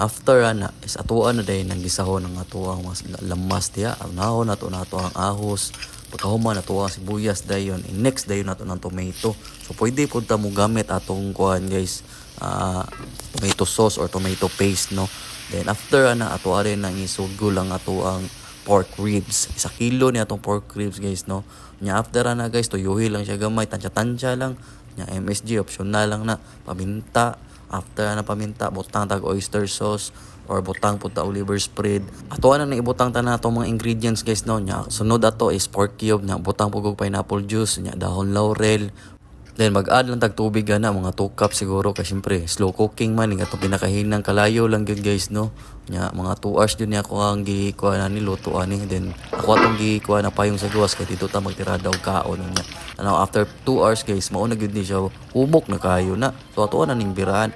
After ana is atuan na day nang gisahon ang atuang mas lamas diya. Naho na to ang ahos. Pagkahuman na to ang sibuyas dayon. Next dayon na to ng tomato. So pwede pud ta mo gamit atong kuan guys. Tomato sauce or tomato paste no. Then after ana ato rin nang isugol ang ato ang pork ribs. 1 kilo ni atong pork ribs guys no. Nya after ana guys tuyuhi lang siya gamay, tansya-tansya lang. Nya MSG optional lang na, paminta. After na paminta, butang tag oyster sauce or butang punta oliver spread. Ato na ibutang tanan atong mga ingredients guys no. Nya sunod ato is pork cube, nya butang pugog pineapple juice, nya dahon laurel. Then mag-add lang tag tubig na mga 2 cups siguro kasi syempre slow cooking man ning atong pinakahinang kalayo lang gyud guys no. Nya mga 2 hours jud ni ako ang gikuha na ni luto ani. Then ako atong gikuha na payong sa gawas kay dito ta magtirada og kaon nya. Ano after 2 hours guys mao na gyud ni siya humok na kayo na. So ato na ning biraan.